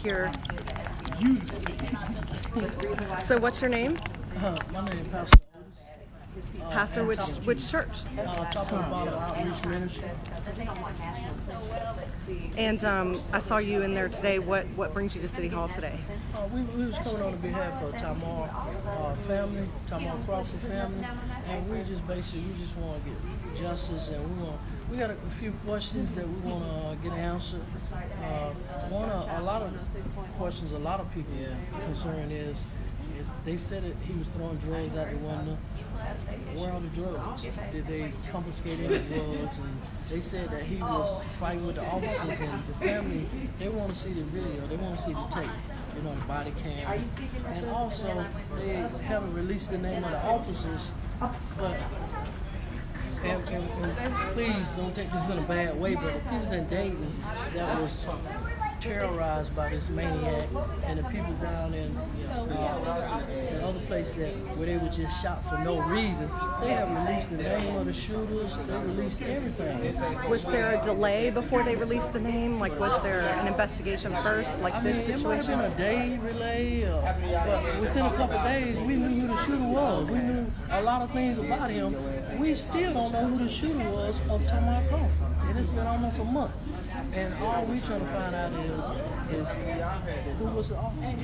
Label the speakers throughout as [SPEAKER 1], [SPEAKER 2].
[SPEAKER 1] Here. So what's your name?
[SPEAKER 2] My name is Pastor Otis.
[SPEAKER 1] Pastor, which church?
[SPEAKER 2] Talking about outreach ministry.
[SPEAKER 1] And I saw you in there today. What brings you to City Hall today?
[SPEAKER 2] We was coming on behalf of Tymar family, Tymar Crawford family, and we just want to get justice, and we got a few questions that we want to get answered. A lot of questions a lot of people concerned is they said that he was throwing drugs out the window. Where are the drugs? Did they confiscate any drugs? And they said that he was fighting with the officers, and the family, they want to see the video, they want to see the tape, the body cam. And also, they haven't released the name of the officers, but and please don't take this in a bad way, but the people in Dayton that was terrorized by this maniac, and the people down in the other place where they were just shot for no reason, they have released the name of the shooters, they released everything.
[SPEAKER 1] Was there a delay before they released the name? Like, was there an investigation first, like this
[SPEAKER 2] It
[SPEAKER 1] situation?
[SPEAKER 2] might have been a day relay, but within a couple of days, we knew who the shooter was. We knew a lot of things about him. We still don't know who the shooter was of Tymar Crawford. It has been almost a month. And all we trying to find out is who was the officer. And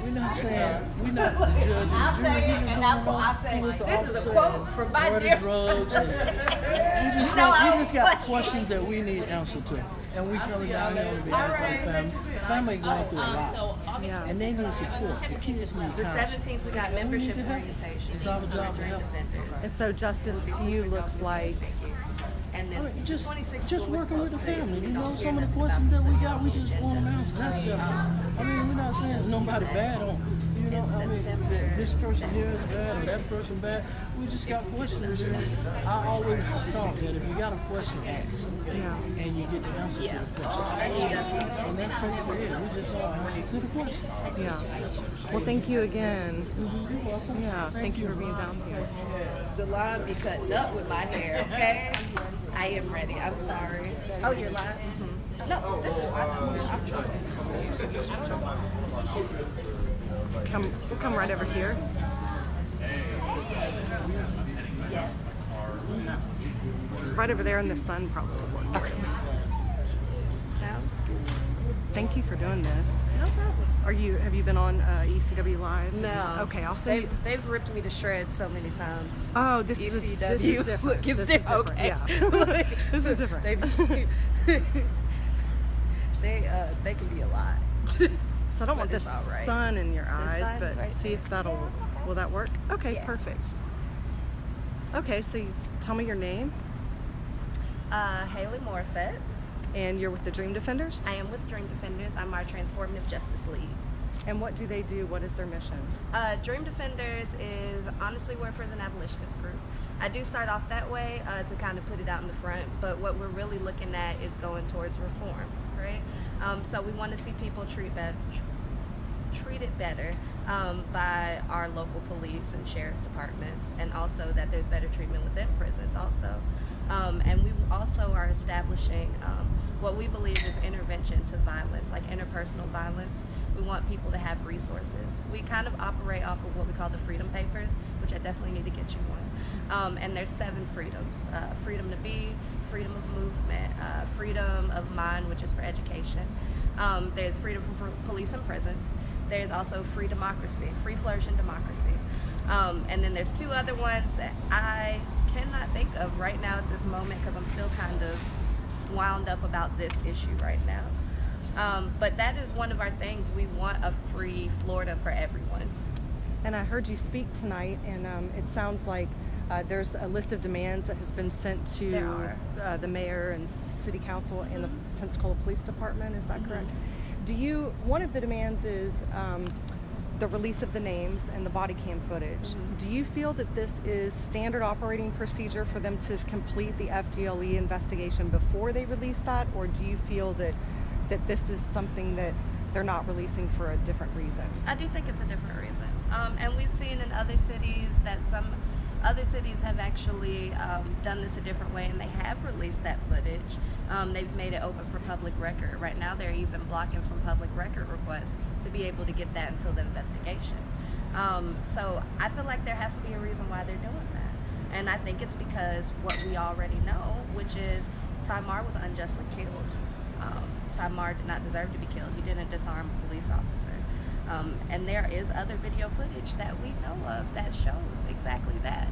[SPEAKER 2] we're not saying, we're not the judge and the jury. We just want to know who was the officer.
[SPEAKER 3] This is a quote from my
[SPEAKER 2] where
[SPEAKER 3] dear.
[SPEAKER 2] the drugs. We just got questions that we need answer to. And we coming down here on behalf of the family. The family going through a lot.
[SPEAKER 1] Yeah.
[SPEAKER 2] And they need support. The kids need
[SPEAKER 3] The
[SPEAKER 2] counsel.
[SPEAKER 3] 17th, we got membership orientation.
[SPEAKER 2] It's our job to help.
[SPEAKER 1] And so justice to you looks like
[SPEAKER 3] And then
[SPEAKER 2] Just
[SPEAKER 3] 26th
[SPEAKER 2] working with the family. Some of the questions that we got, we just want them answered. That's justice. We're not saying nobody bad on. That this person here is bad or that person bad. We just got questions. I always thought that if you got a question, ask.
[SPEAKER 1] Yeah.
[SPEAKER 2] And you get the answer to the question. And that's basically it. We just want answers to the question.
[SPEAKER 1] Yeah. Well, thank you again.
[SPEAKER 2] You're welcome.
[SPEAKER 1] Yeah, thank you for being down here.
[SPEAKER 3] the line be cutting up with my hair, okay? I am ready. I'm sorry. Oh, you're live? Mm-hmm. No, this is
[SPEAKER 1] We'll come right over here. Right over there in the sun probably. Okay.
[SPEAKER 3] Sounds good.
[SPEAKER 1] Thank you for doing this.
[SPEAKER 3] No problem.
[SPEAKER 1] Have you been on ECW Live?
[SPEAKER 3] No.
[SPEAKER 1] Okay, I'll send you.
[SPEAKER 3] They've ripped me to shreds so many times.
[SPEAKER 1] Oh, this is
[SPEAKER 3] ECW.
[SPEAKER 1] different.
[SPEAKER 3] It's
[SPEAKER 1] This is
[SPEAKER 3] different.
[SPEAKER 1] different.
[SPEAKER 3] Okay.
[SPEAKER 1] Yeah. This is different.
[SPEAKER 3] They can be a lot.
[SPEAKER 1] So I don't want
[SPEAKER 3] But
[SPEAKER 1] the
[SPEAKER 3] it's all right.
[SPEAKER 1] sun in your eyes,
[SPEAKER 3] sun is
[SPEAKER 1] but
[SPEAKER 3] right
[SPEAKER 1] see
[SPEAKER 3] there.
[SPEAKER 1] if will that work? Okay,
[SPEAKER 3] Yeah.
[SPEAKER 1] perfect. Okay, so tell me your name,
[SPEAKER 3] Hale Morrissette.
[SPEAKER 1] and you're with the Dream Defenders?
[SPEAKER 3] I am with Dream Defenders. I'm our Transformative Justice Lead.
[SPEAKER 1] And what do they do? What is their mission?
[SPEAKER 3] Dream Defenders is honestly we're a prison abolitionist group. I do start off that way to kind of put it out in the front, but what we're really looking at is going towards reform, right? So we want to see people treated better by our local police and sheriff's departments, and also that there's better treatment within prisons also. And we also are establishing what we believe is intervention to violence, like interpersonal violence. We want people to have resources. We kind of operate off of what we call the freedom papers, which I definitely need to get you one. And there's 7 freedoms. Freedom to be, freedom of movement, freedom of mind, which is for education. There's freedom from police and prisons. There's also free democracy, free flourishing democracy. And then there's 2 other ones that I cannot think of right now at this moment because I'm still kind of wound up about this issue right now. But that is one of our things. We want a free Florida for everyone.
[SPEAKER 1] And I heard you speak tonight, and it sounds like there's a list of demands that has been sent to the mayor and city council and the Pensacola Police Department. Is that correct? One of the demands is the release of the names and the body cam footage. Do you feel that this is standard operating procedure for them to complete the FDLE investigation before they release that, or do you feel that this is something that they're not releasing for a different reason?
[SPEAKER 3] I do think it's a different reason. And we've seen in other cities that some Other cities have actually done this a different way, and they have released that footage. They've made it open for public record. Right now, they're even blocking from public record requests to be able to get that until the investigation. So I feel like there has to be a reason why they're doing that. And I think it's because what we already know, which is Tymar was unjustly killed. Tymar did not deserve to be killed. He didn't disarm a police officer. And there is other video footage that we know of that shows exactly that.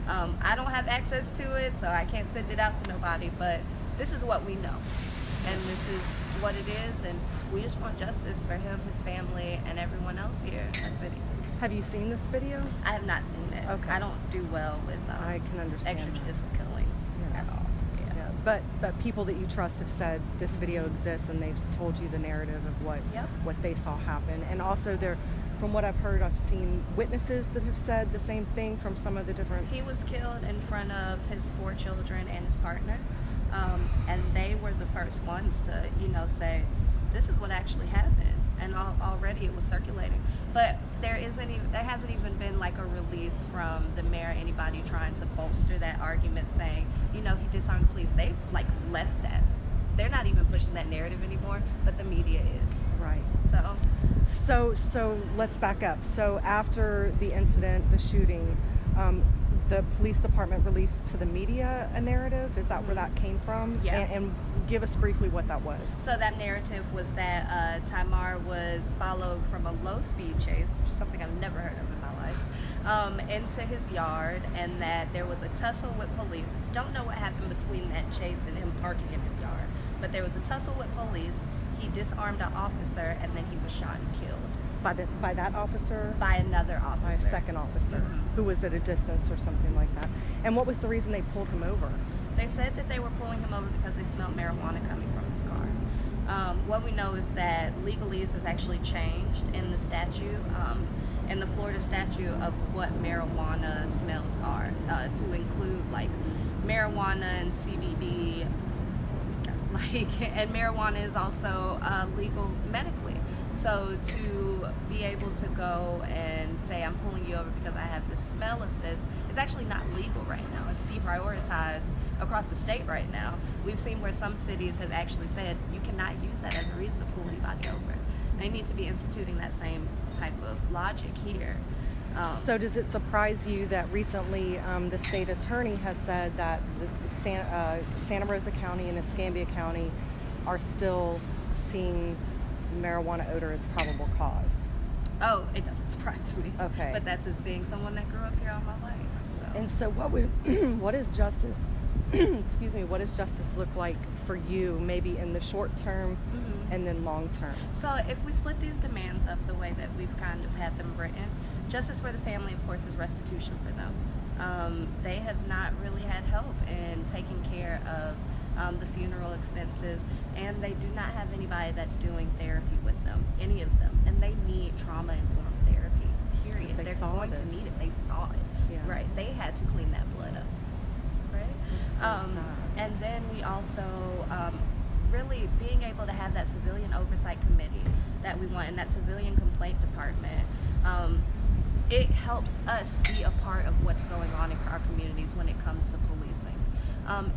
[SPEAKER 3] I don't have access to it, so I can't send it out to nobody, but this is what we know. And this is what it is, and we just want justice for him, his family, and everyone else here in the city.
[SPEAKER 1] Have you seen this video?
[SPEAKER 3] I have not seen it.
[SPEAKER 1] Okay.
[SPEAKER 3] I don't do well with
[SPEAKER 1] I can understand
[SPEAKER 3] extrajudicial killings at all.
[SPEAKER 1] Yeah. But people that you trust have said this video exists, and they've told you the narrative of what they saw happen. And also from what I've heard, I've seen witnesses that have said the same thing from some of the different...
[SPEAKER 3] He was killed in front of his 4 children and his partner. And they were the first ones to, say, this is what actually happened. And already it was circulating. But there hasn't even been like a release from the mayor or anybody trying to bolster that argument saying, he disarmed the police. They've left that. They're not even pushing that narrative anymore, but the media is.
[SPEAKER 1] Right. So let's back up. So after the incident, the shooting, the police department released to the media a narrative. Is that where that came from?
[SPEAKER 3] Yeah.
[SPEAKER 1] And give us briefly what that was.
[SPEAKER 3] So that narrative was that Tymar was followed from a low-speed chase, which is something I've never heard of in my life, into his yard, and that there was a tussle with police. Don't know what happened between that chase and him parking in his yard, but there was a tussle with police. He disarmed an officer, and then he was shot and killed.
[SPEAKER 1] By that officer?
[SPEAKER 3] By another officer.
[SPEAKER 1] By a second officer, who was at a distance or something like that. And what was the reason they pulled him over?
[SPEAKER 3] They said that they were pulling him over because they smelled marijuana coming from his car. What we know is that legalese has actually changed in the statute, in the Florida statute, of what marijuana smells are, to include marijuana and CBD, and marijuana is also legal medically. So to be able to go and say, I'm pulling you over because I have the smell of this, it's actually not legal right now. It's deprioritized across the state right now. We've seen where some cities have actually said, you cannot use that as a reason to pull anybody over. They need to be instituting that same type of logic here.
[SPEAKER 1] So does it surprise you that recently the state attorney has said that the Santa Rosa County and Escambia County are still seeing marijuana odor as probable cause?
[SPEAKER 3] Oh, it doesn't surprise me.
[SPEAKER 1] Okay.
[SPEAKER 3] But that's as being someone that grew up here all my life. So.
[SPEAKER 1] And so what is justice, excuse me, what does justice look like for you, maybe in the short term and then long term?
[SPEAKER 3] So if we split these demands up the way that we've kind of had them written, justice for the family, of course, is restitution for them. They have not really had help in taking care of the funeral expenses, and they do not have anybody that's doing therapy with them, any of them, and they need trauma-informed therapy, period. They're going to need it. They saw it, right? They had to clean that blood up, right?
[SPEAKER 1] It's so sad.
[SPEAKER 3] And then we also really being able to have that civilian oversight committee that we want, and that civilian complaint department. It helps us be a part of what's going on in our communities when it comes to policing.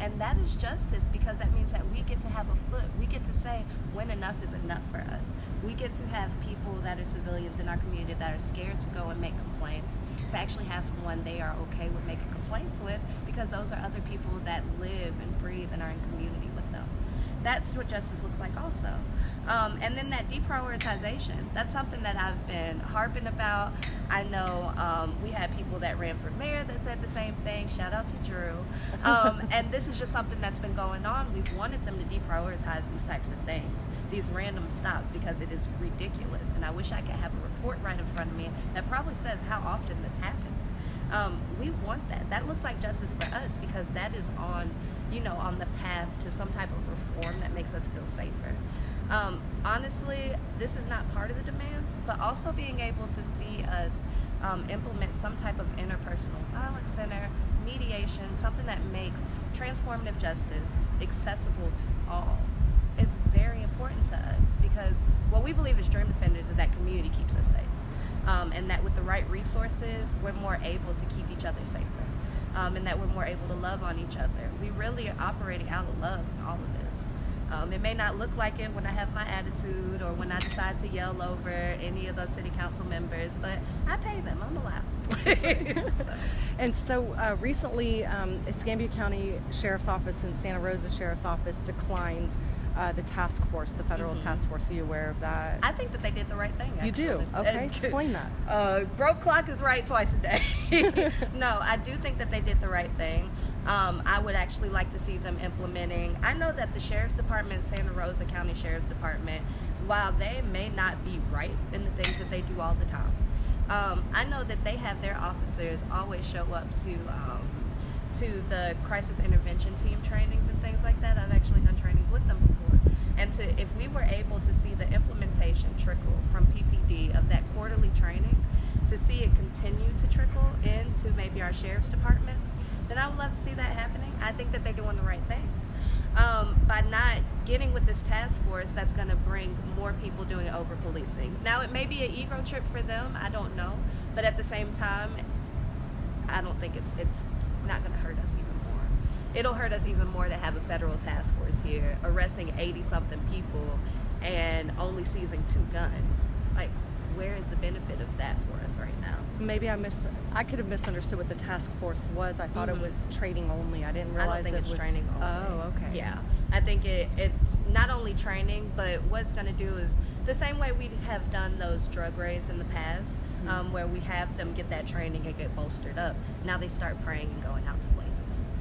[SPEAKER 3] And that is justice, because that means that we get to have a foot. We get to say when enough is enough for us. We get to have people that are civilians in our community that are scared to go and make complaints, to actually have someone they are okay with making complaints with, because those are other people that live and breathe and are in community with them. That's what justice looks like also. And then that deprioritization, that's something that I've been harping about. I know we had people that ran for mayor that said the same thing. Shout out to Drew. And this is just something that's been going on. We've wanted them to deprioritize these types of things, these random stops, because it is ridiculous. And I wish I could have a report right in front of me that probably says how often this happens. We want that. That looks like justice for us, because that is on the path to some type of reform that makes us feel safer. Honestly, this is not part of the demands, but also being able to see us implement some type of interpersonal violence center, mediation, something that makes transformative justice accessible to all is very important to us, because what we believe as Dream Defenders is that community keeps us safe, and that with the right resources, we're more able to keep each other safer. and that we're more able to love on each other. We really are operating out of love in all of this. It may not look like it when I have my attitude or when I decide to yell over any of those city council members, but I pay them. I'm allowed.
[SPEAKER 1] And so recently, Escambia County Sheriff's Office and Santa Rosa Sheriff's Office declined the task force, the federal task force. Are you aware of that?
[SPEAKER 3] I think that they did the right thing. Actually.
[SPEAKER 1] You do? Okay, explain that.
[SPEAKER 3] Broke clock is right twice a day. No, I do think that they did the right thing. I would actually like to see them implementing. I know that the Sheriff's Department, Santa Rosa County Sheriff's Department, while they may not be right in the things that they do all the time, I know that they have their officers always show up to the crisis intervention team trainings and things like that. I've actually done trainings with them before. And if we were able to see the implementation trickle from PPD of that quarterly training, to see it continue to trickle into maybe our sheriff's departments, then I would love to see that happening. I think that they're doing the right thing. By not getting with this task force that's going to bring more people doing over policing. Now, it may be an ego trip for them, I don't know, but at the same time, I don't think it's not going to hurt us even more. It'll hurt us even more to have a federal task force here arresting 80-something people and only seizing 2 guns. Like, where is the benefit of that for us right now?
[SPEAKER 1] Maybe I could have misunderstood what the task force was. I thought it was training only. I didn't realize
[SPEAKER 3] I don't think it's training only.
[SPEAKER 1] Oh, okay.
[SPEAKER 3] Yeah, I think it's not only training, but what it's going to do is the same way we have done those drug raids in the past, where we have them get that training and get bolstered up. Now they start praying and going out to places.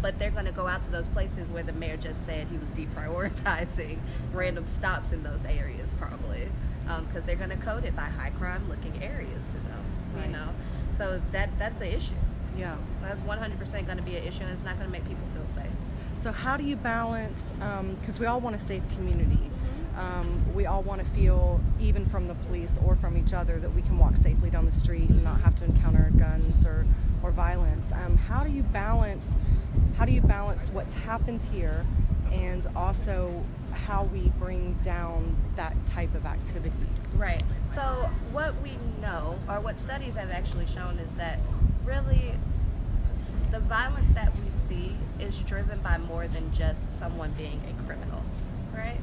[SPEAKER 3] But they're going to go out to those places where the mayor just said he was deprioritizing random stops in those areas, probably, because they're going to code it by high crime looking areas to them.
[SPEAKER 1] Right.
[SPEAKER 3] You know, so that's the issue.
[SPEAKER 1] Yeah,
[SPEAKER 3] that's 100% going to be an issue, and it's not going to make people feel safe.
[SPEAKER 1] So how do you balance, because we all want a safe community, we all want to feel, even from the police or from each other, that we can walk safely down the street and not have to encounter guns or violence. How do you balance what's happened here and also how we bring down that type of activity?
[SPEAKER 3] Right. So what we know, or what studies have actually shown, is that really the violence that we see is driven by more than just someone being a criminal, right?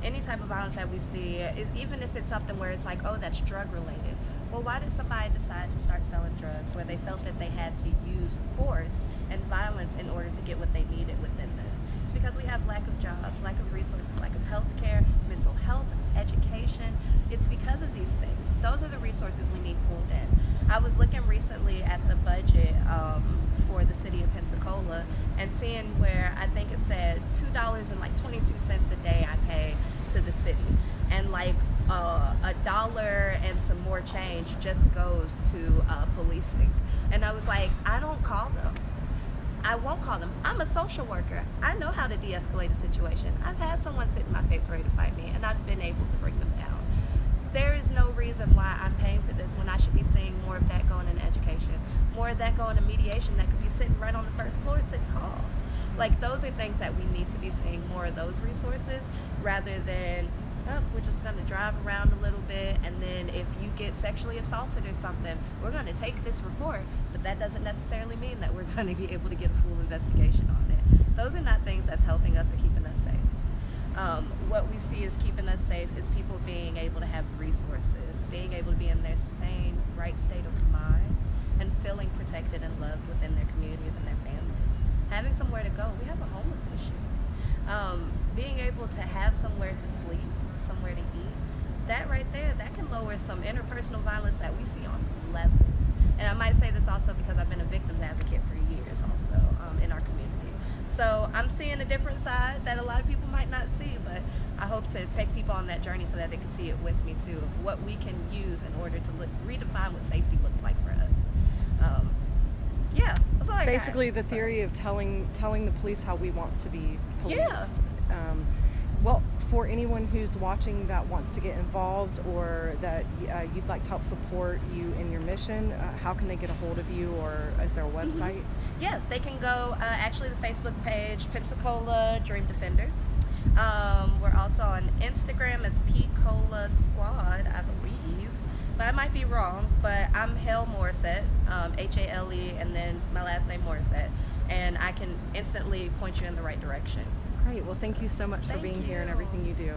[SPEAKER 3] Any type of violence that we see, is even if it's something where it's like, oh, that's drug related. Well, why did somebody decide to start selling drugs where they felt that they had to use force and violence in order to get what they needed within this? It's because we have lack of jobs, lack of resources, lack of health care, mental health, education. It's because of these things. Those are the resources we need pulled in. I was looking recently at the budget for the City of Pensacola and seeing where I think it said $2.22 a day I pay to the city, and like $1 and some more change just goes to policing. And I was like, I don't call them. I won't call them. I'm a social worker. I know how to de-escalate a situation. I've had someone sit in my face ready to fight me, and I've been able to bring them down. There is no reason why I'm paying for this when I should be seeing more of that going in education, more of that going to mediation that could be sitting right on the first floor of City Hall. Like, those are things that we need to be seeing more of those resources, rather than, oh, we're just going to drive around a little bit, and then if you get sexually assaulted or something, we're going to take this report, but that doesn't necessarily mean that we're going to be able to get a full investigation on it. Those are not things that's helping us or keeping us safe. What we see is keeping us safe is people being able to have resources, being able to be in their sane, right state of mind, and feeling protected and loved within their communities and their families. Having somewhere to go. We have a homeless issue. Being able to have somewhere to sleep, somewhere to eat, that right there, that can lower some interpersonal violence that we see on levels. And I might say this also because I've been a victims advocate for years also in our community. So I'm seeing a different side that a lot of people might not see, but I hope to take people on that journey so that they can see it with me too, of what we can use in order to redefine what safety looks like for us. Yeah, that's all I got.
[SPEAKER 1] Basically, the theory of telling the police how we want to be policed.
[SPEAKER 3] Yeah.
[SPEAKER 1] Well, for anyone who's watching that wants to get involved, or that you'd like to help support you in your mission, how can they get a hold of you, or is there a website?
[SPEAKER 3] Yeah, they can go, actually the Facebook page, Pensacola Dream Defenders. We're also on Instagram as P-Cola Squad, I believe. but I might be wrong. But I'm Hale Morrissette, Hale, and then my last name Morrissette, and I can instantly point you in the right direction.
[SPEAKER 1] Great. Well, thank you so much for
[SPEAKER 3] Thank
[SPEAKER 1] being here and
[SPEAKER 3] you.
[SPEAKER 1] everything you do.